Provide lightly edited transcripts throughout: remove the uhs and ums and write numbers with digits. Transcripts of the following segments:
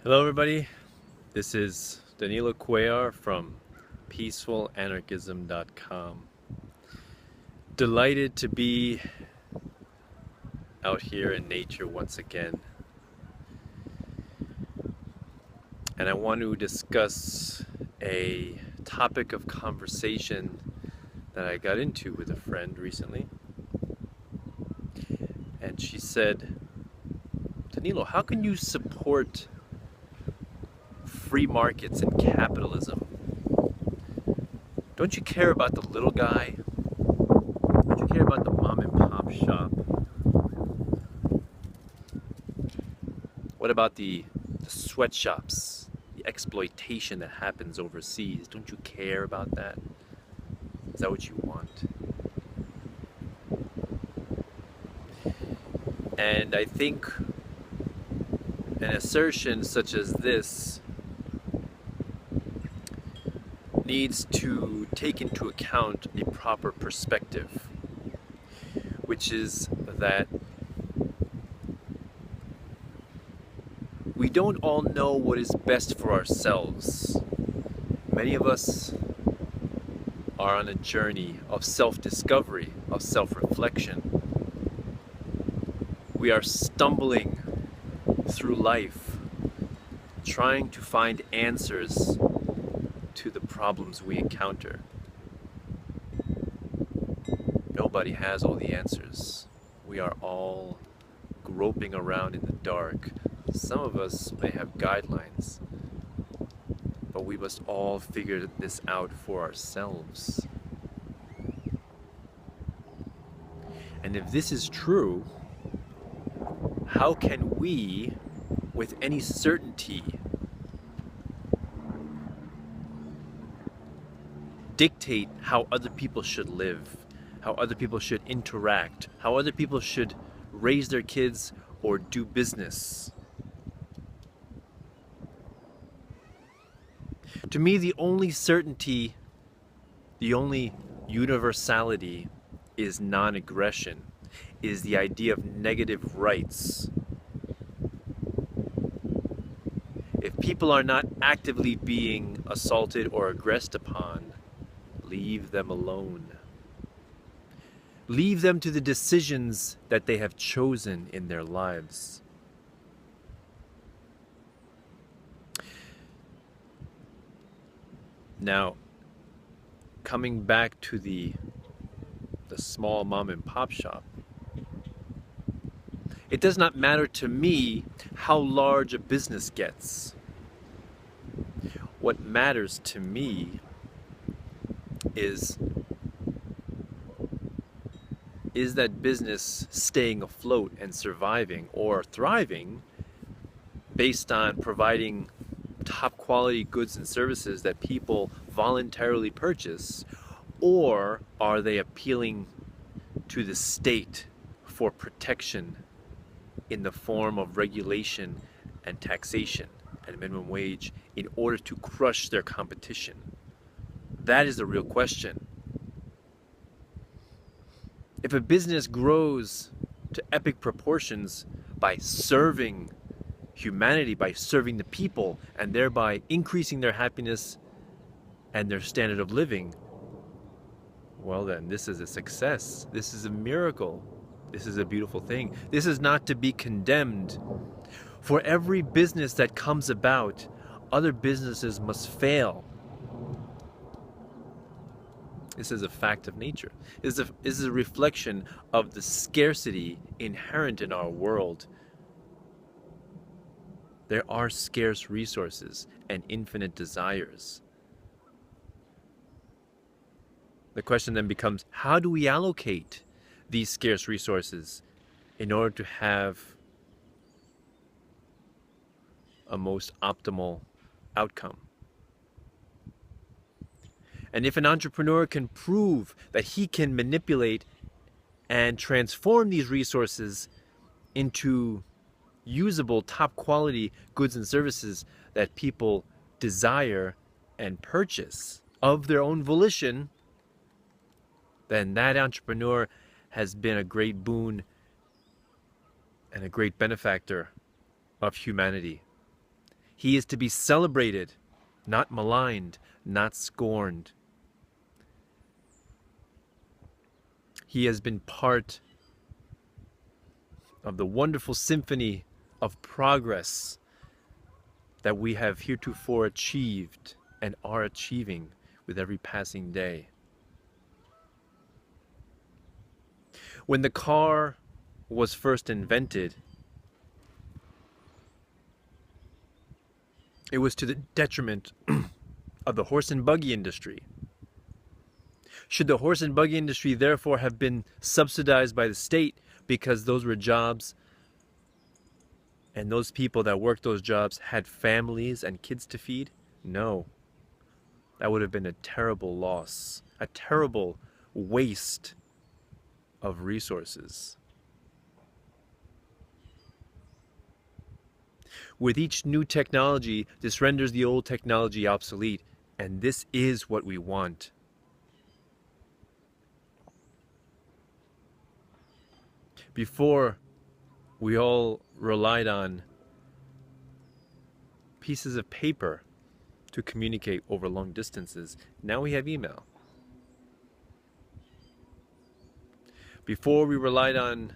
Hello everybody, this is Danilo Cuellar from peacefulanarchism.com. Delighted to be out here in nature once again. And I want to discuss a topic of conversation that I got into with a friend recently. And she said, Danilo, how can you support free markets and capitalism? Don't you care about the little guy? Don't you care about the mom and pop shop? What about the sweatshops, the exploitation that happens overseas? Don't you care about that? Is that what you want? And I think an assertion such as this needs to take into account a proper perspective, which is that we don't all know what is best for ourselves. Many of us are on a journey of self-discovery, of self-reflection. We are stumbling through life, trying to find answers to the problems we encounter. Nobody has all the answers. We are all groping around in the dark. Some of us may have guidelines, but we must all figure this out for ourselves. And if this is true, how can we, with any certainty, dictate how other people should live, how other people should interact, how other people should raise their kids or do business? To me, the only certainty, the only universality is non-aggression, is the idea of negative rights. If people are not actively being assaulted or aggressed upon, leave them alone. Leave them to the decisions that they have chosen in their lives. Now, coming back to the small mom and pop shop, it does not matter to me how large a business gets. What matters to me is that business staying afloat and surviving or thriving based on providing top quality goods and services that people voluntarily purchase, or are they appealing to the state for protection in the form of regulation and taxation and minimum wage in order to crush their competition? That is the real question. If a business grows to epic proportions by serving humanity, by serving the people, and thereby increasing their happiness and their standard of living, well then, this is a success. This is a miracle. This is a beautiful thing. This is not to be condemned. For every business that comes about, other businesses must fail. This is a fact of nature. This is a reflection of the scarcity inherent in our world. There are scarce resources and infinite desires. The question then becomes, how do we allocate these scarce resources in order to have a most optimal outcome? And if an entrepreneur can prove that he can manipulate and transform these resources into usable, top quality goods and services that people desire and purchase of their own volition, then that entrepreneur has been a great boon and a great benefactor of humanity. He is to be celebrated, not maligned, not scorned. He has been part of the wonderful symphony of progress that we have heretofore achieved and are achieving with every passing day. When the car was first invented, it was to the detriment of the horse and buggy industry. Should the horse and buggy industry therefore have been subsidized by the state because those were jobs and those people that worked those jobs had families and kids to feed? No. That would have been a terrible loss, a terrible waste of resources. With each new technology, this renders the old technology obsolete, and this is what we want. Before, we all relied on pieces of paper to communicate over long distances. Now we have email. Before, we relied on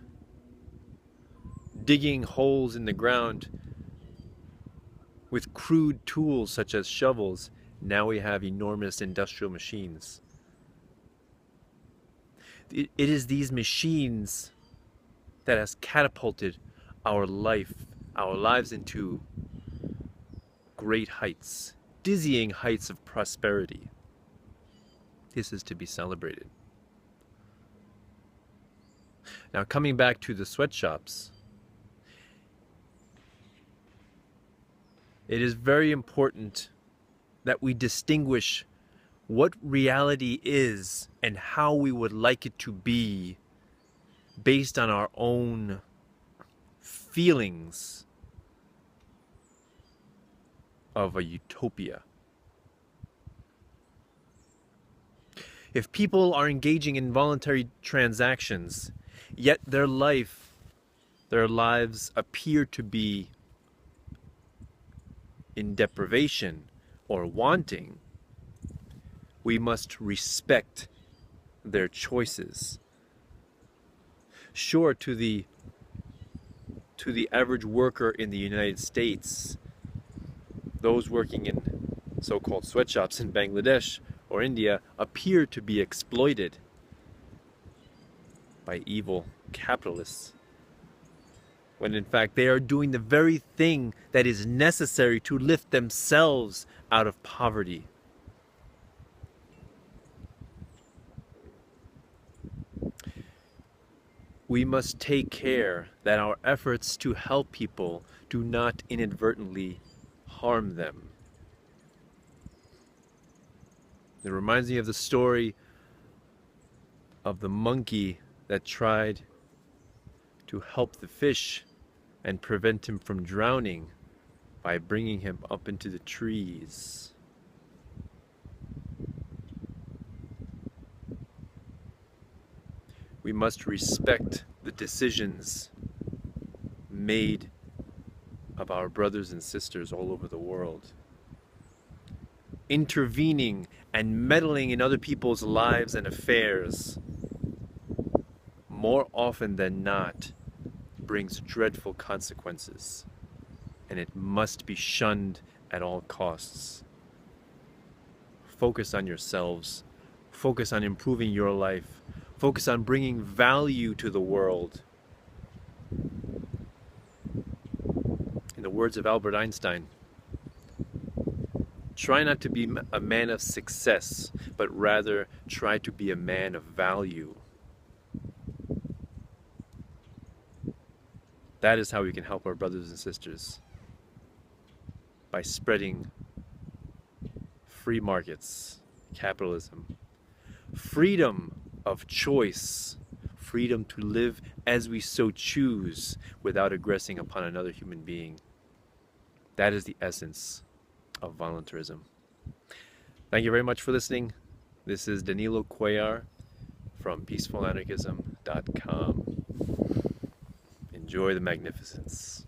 digging holes in the ground with crude tools such as shovels. Now we have enormous industrial machines. It is these machines that has catapulted our lives into great heights, dizzying heights of prosperity. This is to be celebrated. Now, coming back to the sweatshops, it is very important that we distinguish what reality is and how we would like it to be based on our own feelings of a utopia. If people are engaging in voluntary transactions, yet their lives appear to be in deprivation or wanting, we must respect their choices. Sure, to the average worker in the United States, those working in so-called sweatshops in Bangladesh or India appear to be exploited by evil capitalists, when in fact they are doing the very thing that is necessary to lift themselves out of poverty. We must take care that our efforts to help people do not inadvertently harm them. It reminds me of the story of the monkey that tried to help the fish and prevent him from drowning by bringing him up into the trees. We must respect the decisions made of our brothers and sisters all over the world. Intervening and meddling in other people's lives and affairs, more often than not, brings dreadful consequences, and it must be shunned at all costs. Focus on yourselves. Focus on improving your life. Focus on bringing value to the world. In the words of Albert Einstein, try not to be a man of success, but rather try to be a man of value. That is how we can help our brothers and sisters, by spreading free markets, capitalism, freedom of choice, freedom to live as we so choose without aggressing upon another human being. That is the essence of voluntarism. Thank you very much for listening. This is Danilo Cuellar from peacefulanarchism.com. Enjoy the magnificence.